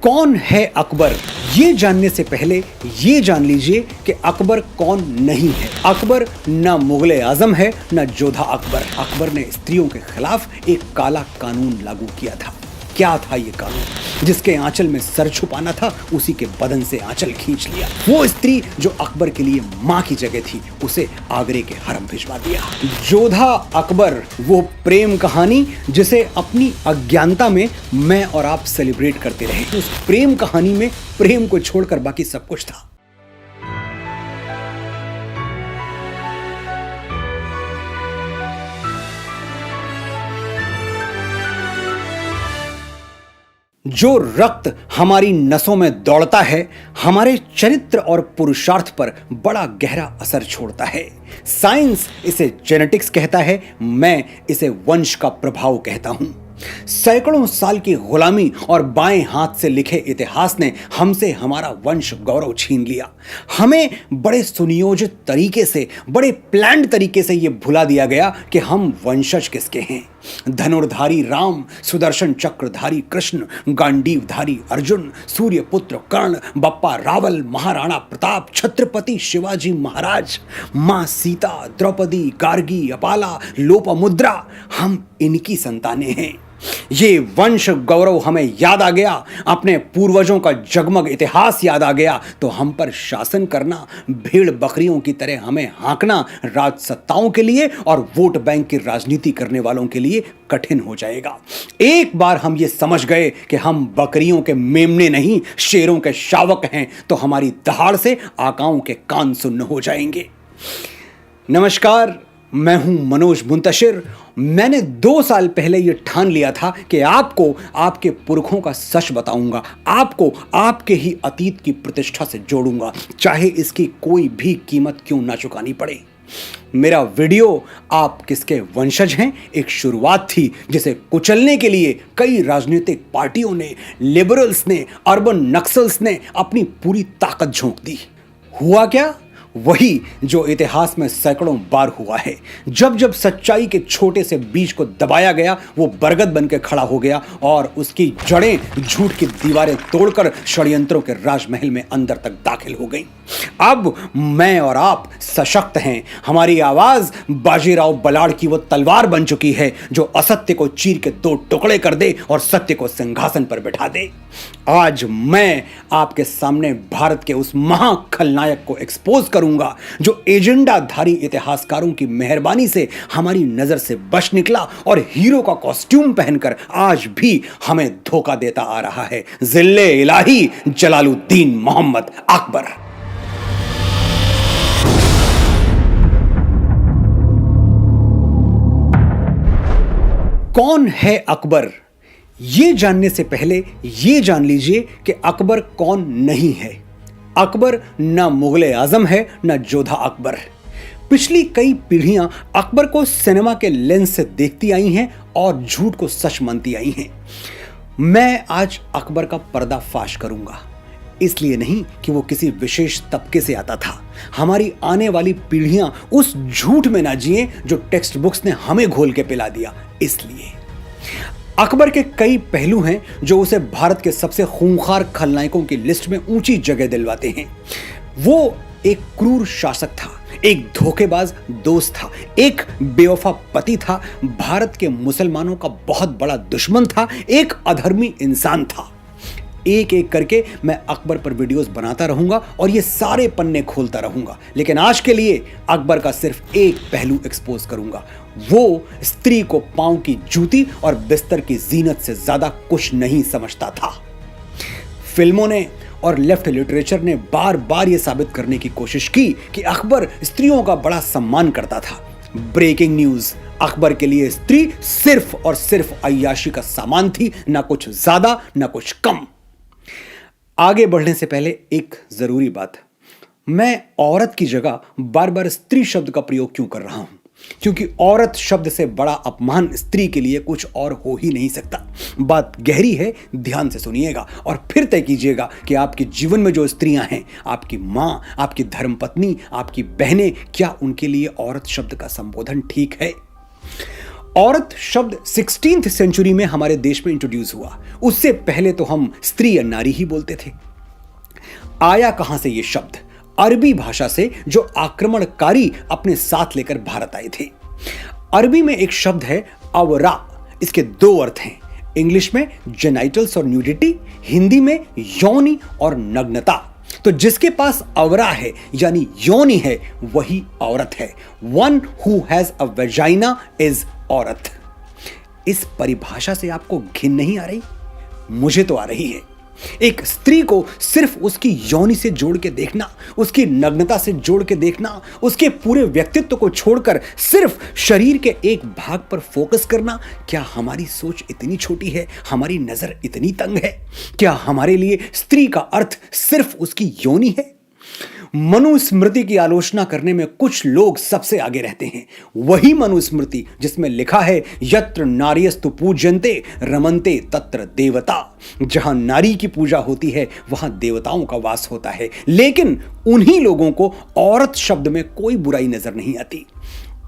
कौन है अकबर? ये जानने से पहले ये जान लीजिए कि अकबर कौन नहीं है। अकबर ना मुगल आजम है ना जोधा अकबर। अकबर ने स्त्रियों के खिलाफ एक काला कानून लागू किया था। क्या था ये कानून? जिसके आंचल में सर छुपाना था उसी के बदन से आंचल खींच लिया। वो स्त्री जो अकबर के लिए मां की जगह थी उसे आगरे के हरम भिजवा दिया। जोधा अकबर वो प्रेम कहानी जिसे अपनी अज्ञानता में मैं और आप सेलिब्रेट करते रहे। उस प्रेम कहानी में प्रेम को छोड़कर बाकी सब कुछ था। जो रक्त हमारी नसों में दौड़ता है हमारे चरित्र और पुरुषार्थ पर बड़ा गहरा असर छोड़ता है। साइंस इसे जेनेटिक्स कहता है, मैं इसे वंश का प्रभाव कहता हूं। सैकड़ों साल की गुलामी और बाएं हाथ से लिखे इतिहास ने हमसे हमारा वंश गौरव छीन लिया। हमें बड़े सुनियोजित तरीके से, बड़े प्लान्ड तरीके से यह भुला दिया गया कि हम वंशज किसके हैं। धनुर्धारी राम, सुदर्शन चक्रधारी कृष्ण, गांडीवधारी अर्जुन, सूर्यपुत्र कर्ण, बप्पा रावल, महाराणा प्रताप, छत्रपति शिवाजी महाराज, मां सीता, द्रौपदी, गार्गी, अपाला, लोपामुद्रा, हम इनकी संतानें हैं। ये वंश गौरव हमें याद आ गया, अपने पूर्वजों का जगमग इतिहास याद आ गया तो हम पर शासन करना, भेड़ बकरियों की तरह हमें हाँकना राजसत्ताओं के लिए और वोट बैंक की राजनीति करने वालों के लिए कठिन हो जाएगा। एक बार हम ये समझ गए कि हम बकरियों के मेमने नहीं, शेरों के शावक हैं तो हमारी दहाड़ से आकाओं के कान सुन्न हो जाएंगे। नमस्कार, मैं हूं मनोज मुंतशिर। मैंने 2 साल पहले यह ठान लिया था कि आपको आपके पुरखों का सच बताऊंगा, आपको आपके ही अतीत की प्रतिष्ठा से जोड़ूंगा, चाहे इसकी कोई भी कीमत क्यों ना चुकानी पड़े। मेरा वीडियो आप किसके वंशज हैं एक शुरुआत थी जिसे कुचलने के लिए कई राजनीतिक पार्टियों ने, लिबरल्स ने, अर्बन नक्सल्स ने अपनी पूरी ताकत झोंक दी। हुआ क्या? वही जो इतिहास में सैकड़ों बार हुआ है। जब जब सच्चाई के छोटे से बीज को दबाया गया वो बरगद बनकर खड़ा हो गया और उसकी जड़ें झूठ की दीवारें तोड़कर षड्यंत्रों के राजमहल में अंदर तक दाखिल हो गई। अब मैं और आप सशक्त हैं। हमारी आवाज बाजीराव बलाड़ की वो तलवार बन चुकी है जो असत्य को चीर के 2 टुकड़े कर दे और सत्य को सिंहासन पर बैठा दे। आज मैं आपके सामने भारत के उस महाखलनायक को एक्सपोज करूंगा जो एजेंडाधारी इतिहासकारों की मेहरबानी से हमारी नजर से बच निकला और हीरो का कॉस्ट्यूम पहनकर आज भी हमें धोखा देता आ रहा है। जिल्ले इलाही जलालुद्दीन मोहम्मद अकबर। कौन है अकबर? ये जानने से पहले ये जान लीजिए कि अकबर कौन नहीं है। अकबर ना मुगल आजम है ना जोधा अकबर। पिछली कई पीढ़ियां अकबर को सिनेमा के लेंस से देखती आई हैं और झूठ को सच मानती आई हैं। मैं आज अकबर का पर्दाफाश करूंगा, इसलिए नहीं कि वो किसी विशेष तबके से आता था। हमारी आने वाली पीढ़ियां उस झूठ में ना जिए जो टेक्स्ट बुक्स ने हमें घोल के पिला दिया। इसलिए अकबर के कई पहलू हैं जो उसे भारत के सबसे खूंखार खलनायकों की लिस्ट में ऊंची जगह दिलवाते हैं। वो एक क्रूर शासक था, एक धोखेबाज दोस्त था, एक बेवफा पति था, भारत के मुसलमानों का बहुत बड़ा दुश्मन था, एक अधर्मी इंसान था। एक एक करके मैं अकबर पर वीडियोस बनाता रहूंगा और ये सारे पन्ने खोलता रहूंगा, लेकिन आज के लिए अकबर का सिर्फ एक पहलू एक्सपोज करूंगा। वो स्त्री को पांव की जूती और बिस्तर की जीनत से ज्यादा कुछ नहीं समझता था। फिल्मों ने और लेफ्ट लिटरेचर ने बार बार यह साबित करने की कोशिश की कि अकबर स्त्रियों का बड़ा सम्मान करता था। ब्रेकिंग न्यूज, अकबर के लिए स्त्री सिर्फ और सिर्फ अय्याशी का सामान थी, ना कुछ ज्यादा ना कुछ कम। आगे बढ़ने से पहले एक जरूरी बात, मैं औरत की जगह बार बार स्त्री शब्द का प्रयोग क्यों कर रहा हूं? क्योंकि औरत शब्द से बड़ा अपमान स्त्री के लिए कुछ और हो ही नहीं सकता। बात गहरी है, ध्यान से सुनिएगा और फिर तय कीजिएगा कि आपके जीवन में जो स्त्रियां हैं, आपकी मां, आपकी धर्मपत्नी, आपकी बहनें, क्या उनके लिए औरत शब्द का संबोधन ठीक है? औरत शब्द 16th सेंचुरी में हमारे देश में इंट्रोड्यूस हुआ। उससे पहले तो हम स्त्री या नारी ही बोलते थे। आया कहां से यह शब्द? अरबी भाषा से, जो आक्रमणकारी अपने साथ लेकर भारत आए थे। अरबी में एक शब्द है अवरा। इसके दो अर्थ हैं। इंग्लिश में जेनाइटल्स और न्यूडिटी, हिंदी में योनि और नग्नता। तो जिसके पास अवरा है यानी योनि है, वही औरत है। One who has a vagina is औरत। इस परिभाषा से आपको घिन नहीं आ रही? मुझे तो आ रही है। एक स्त्री को सिर्फ उसकी योनि से जोड़ के देखना, उसकी नग्नता से जोड़ के देखना, उसके पूरे व्यक्तित्व को छोड़कर सिर्फ शरीर के एक भाग पर फोकस करना, क्या हमारी सोच इतनी छोटी है? हमारी नजर इतनी तंग है? क्या हमारे लिए स्त्री का अर्थ सिर्फ उसकी योनि है? मनुस्मृति की आलोचना करने में कुछ लोग सबसे आगे रहते हैं। वही मनुस्मृति जिसमें लिखा है यत्र नार्यस्तु पूज्यन्ते रमन्ते तत्र देवता। जहां नारी की पूजा होती है वहां देवताओं का वास होता है। लेकिन उन्हीं लोगों को औरत शब्द में कोई बुराई नजर नहीं आती।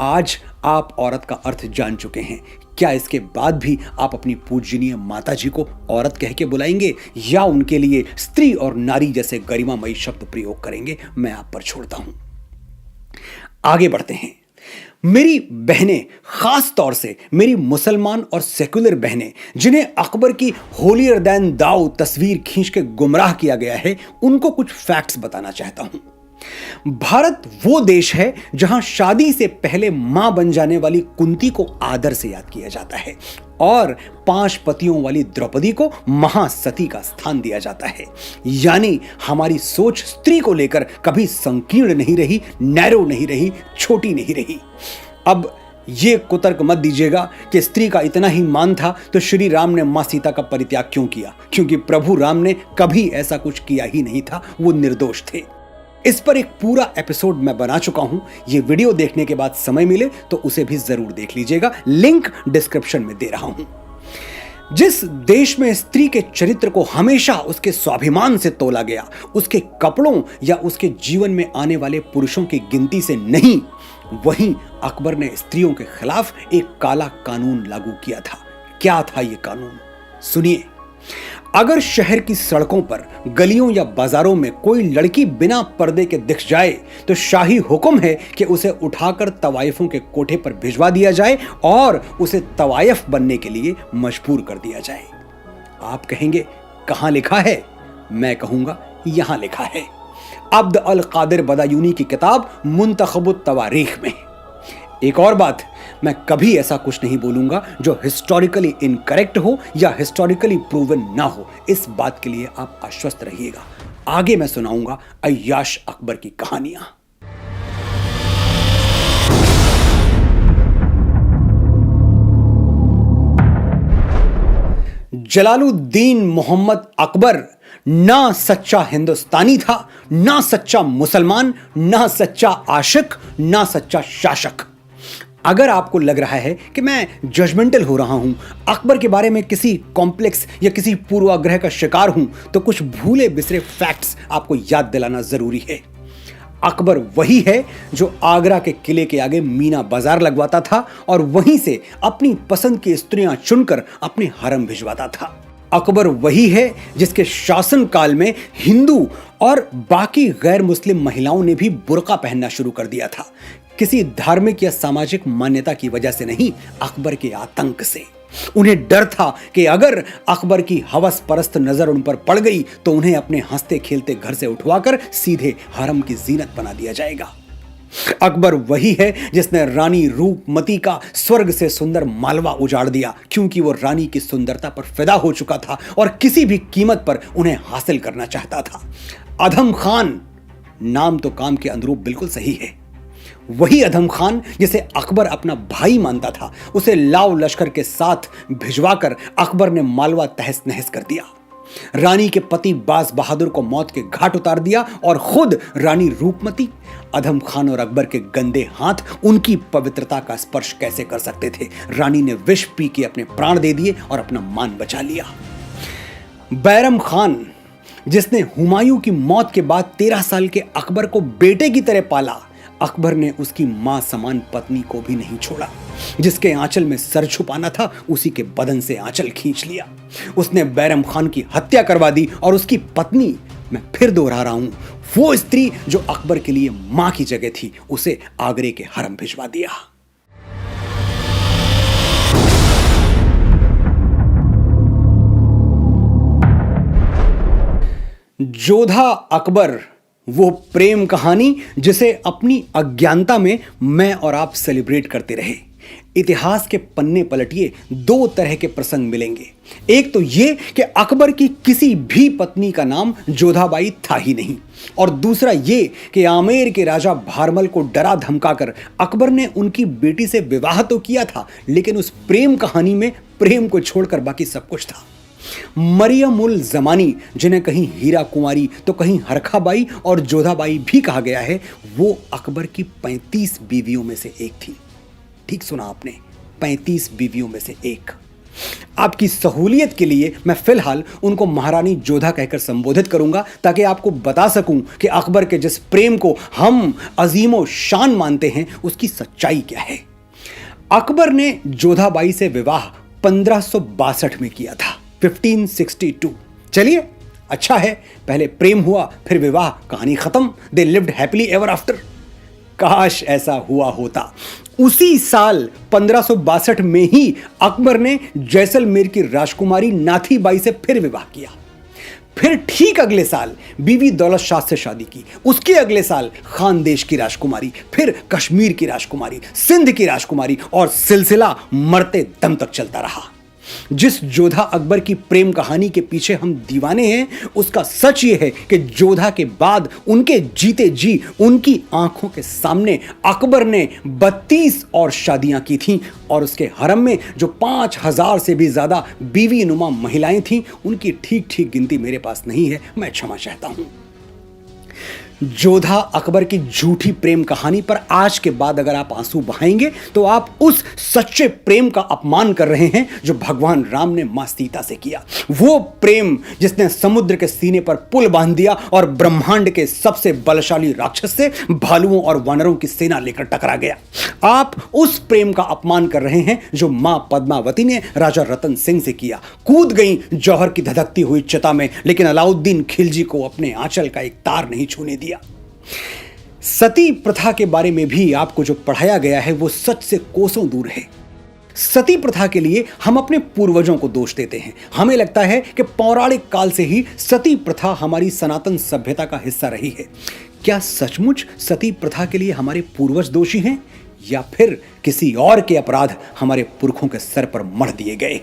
आज आप औरत का अर्थ जान चुके हैं। क्या इसके बाद भी आप अपनी पूजनीय माता जी को औरत कह के बुलाएंगे या उनके लिए स्त्री और नारी जैसे गरिमामयी शब्द प्रयोग करेंगे? मैं आप पर छोड़ता हूं। आगे बढ़ते हैं। मेरी बहनें, खास तौर से मेरी मुसलमान और सेकुलर बहनें, जिन्हें अकबर की होलियर दैन दाऊ तस्वीर खींच के गुमराह किया गया है, उनको कुछ फैक्ट्स बताना चाहता हूं। भारत वो देश है जहां शादी से पहले मां बन जाने वाली कुंती को आदर से याद किया जाता है और 5 पतियों वाली द्रौपदी को महासती का स्थान दिया जाता है। यानी हमारी सोच स्त्री को लेकर कभी संकीर्ण नहीं रही, नैरो नहीं रही, छोटी नहीं रही। अब ये कुतर्क मत दीजिएगा कि स्त्री का इतना ही मान था तो श्री राम ने मां सीता का परित्याग क्यों किया? क्योंकि प्रभु राम ने कभी ऐसा कुछ किया ही नहीं था। वो निर्दोष थे। इस पर एक पूरा एपिसोड मैं बना चुका हूं। ये वीडियो देखने के बाद समय मिले तो उसे भी जरूर देख लीजिएगा। लिंक डिस्क्रिप्शन में दे रहा हूं। जिस देश में स्त्री के चरित्र को हमेशा उसके स्वाभिमान से तोला गया, उसके कपड़ों या उसके जीवन में आने वाले पुरुषों की गिनती से नहीं, वहीं अकबर ने स्त्रियों के खिलाफ एक काला कानून लागू किया था। क्या था यह कानून? सुनिए। अगर शहर की सड़कों पर, गलियों या बाजारों में कोई लड़की बिना पर्दे के दिख जाए तो शाही हुक्म है कि उसे उठाकर तवायफों के कोठे पर भिजवा दिया जाए और उसे तवायफ बनने के लिए मजबूर कर दिया जाए। आप कहेंगे कहां लिखा है? मैं कहूंगा यहां लिखा है, अब्द अल कादिर बदायूनी की किताब मुंतखबुत तवारीख में। एक और बात, मैं कभी ऐसा कुछ नहीं बोलूंगा जो हिस्टोरिकली इनकरेक्ट हो या हिस्टोरिकली प्रूवन ना हो। इस बात के लिए आप आश्वस्त रहिएगा। आगे मैं सुनाऊंगा अय्याश अकबर की कहानियां। जलालुद्दीन मोहम्मद अकबर ना सच्चा हिंदुस्तानी था, ना सच्चा मुसलमान, ना सच्चा आशिक, ना सच्चा शासक। अगर आपको लग रहा है कि मैं जजमेंटल हो रहा हूं, अकबर के बारे में किसी कॉम्प्लेक्स या किसी पूर्वाग्रह का शिकार हूं, तो कुछ भूले बिसरे फैक्ट्स आपको याद दिलाना जरूरी है। अकबर वही है जो आगरा के किले के आगे मीना बाजार लगवाता था और वहीं से अपनी पसंद की स्त्रियां चुनकर अपने हरम भिजवाता था। अकबर वही है जिसके शासन काल में हिंदू और बाकी गैर मुस्लिम महिलाओं ने भी बुर्का पहनना शुरू कर दिया था। किसी धार्मिक या सामाजिक मान्यता की वजह से नहीं, अकबर के आतंक से। उन्हें डर था कि अगर अकबर की हवस परस्त नजर उन पर पड़ गई तो उन्हें अपने हंसते खेलते घर से उठवाकर सीधे हरम की जीनत बना दिया जाएगा। अकबर वही है जिसने रानी रूपमती का स्वर्ग से सुंदर मालवा उजाड़ दिया, क्योंकि वो रानी की सुंदरता पर फिदा हो चुका था और किसी भी कीमत पर उन्हें हासिल करना चाहता था। अधम खान, नाम तो काम के अनुरूप बिल्कुल सही है। वही अधम खान जिसे अकबर अपना भाई मानता था, उसे लाव लश्कर के साथ भिजवाकर अकबर ने मालवा तहस नहस कर दिया। रानी के पति बाज बहादुर को मौत के घाट उतार दिया और खुद रानी रूपमती। अधम खान और अकबर के गंदे हाथ उनकी पवित्रता का स्पर्श कैसे कर सकते थे? रानी ने विष पी के अपने प्राण दे दिए और अपना मान बचा लिया। बैरम खान, जिसने हुमायूं की मौत के बाद 13 साल के अकबर को बेटे की तरह पाला, अकबर ने उसकी मां समान पत्नी को भी नहीं छोड़ा। जिसके आंचल में सर छुपाना था उसी के बदन से आंचल खींच लिया। उसने बैरम खान की हत्या करवा दी और उसकी पत्नी, मैं फिर दोहरा रहा हूं, वो स्त्री जो अकबर के लिए मां की जगह थी, उसे आगरे के हरम भिजवा दिया। जोधा अकबर, वो प्रेम कहानी जिसे अपनी अज्ञानता में मैं और आप सेलिब्रेट करते रहे। इतिहास के पन्ने पलटिए, दो तरह के प्रसंग मिलेंगे। एक तो ये कि अकबर की किसी भी पत्नी का नाम जोधाबाई था ही नहीं, और दूसरा ये कि आमेर के राजा भारमल को डरा धमकाकर अकबर ने उनकी बेटी से विवाह तो किया था, लेकिन उस प्रेम कहानी में प्रेम को छोड़कर बाकी सब कुछ था। मरियम उल जमानी, जिन्हें कहीं हीरा कुंवारी तो कहीं हरखाबाई और जोधाबाई भी कहा गया है, वो अकबर की 35 बीवियों में से एक थी। ठीक सुना आपने, 35 बीवियों में से एक। आपकी सहूलियत के लिए मैं फिलहाल उनको महारानी जोधा कहकर संबोधित करूंगा, ताकि आपको बता सकूं कि अकबर के जिस प्रेम को हम अजीमो शान मानते हैं, उसकी सच्चाई क्या है। अकबर ने जोधाबाई से विवाह 1562 में किया था, 1562। चलिए, अच्छा है, पहले प्रेम हुआ फिर विवाह, कहानी खत्म। They lived happily ever after. काश ऐसा हुआ होता। उसी साल 1562 में ही अकबर ने जैसलमेर की राजकुमारी नाथीबाई से फिर विवाह किया। फिर ठीक अगले साल बीवी दौलत शाह से शादी की। उसके अगले साल खानदेश की राजकुमारी, फिर कश्मीर की राजकुमारी, सिंध की राजकुमारी, और सिलसिला मरते दम तक चलता रहा। जिस जोधा अकबर की प्रेम कहानी के पीछे हम दीवाने हैं, उसका सच यह है कि जोधा के बाद उनके जीते जी उनकी आंखों के सामने अकबर ने 32 और शादियां की थीं, और उसके हरम में जो 5000 से भी ज्यादा बीवी नुमा महिलाएं थीं, उनकी ठीक ठीक गिनती मेरे पास नहीं है, मैं क्षमा चाहता हूं। जोधा अकबर की झूठी प्रेम कहानी पर आज के बाद अगर आप आंसू बहाएंगे तो आप उस सच्चे प्रेम का अपमान कर रहे हैं जो भगवान राम ने मां सीता से किया। वो प्रेम जिसने समुद्र के सीने पर पुल बांध दिया और ब्रह्मांड के सबसे बलशाली राक्षस से भालुओं और वानरों की सेना लेकर टकरा गया। आप उस प्रेम का अपमान कर रहे हैं जो मां पद्मावती ने राजा रतन सिंह से किया। कूद गई जौहर की धधकती हुई चिता में, लेकिन अलाउद्दीन खिलजी को अपने आंचल का एक तार नहीं छूने दिया। सती प्रथा के बारे में भी आपको जो पढ़ाया गया है वो सच से कोसों दूर है। सती प्रथा के लिए हम अपने पूर्वजों को दोष देते हैं। हमें लगता है कि पौराणिक काल से ही सती प्रथा हमारी सनातन सभ्यता का हिस्सा रही है। क्या सचमुच सती प्रथा के लिए हमारे पूर्वज दोषी हैं, या फिर किसी और के अपराध हमारे पुरखों के सर पर मढ़ दिए गए?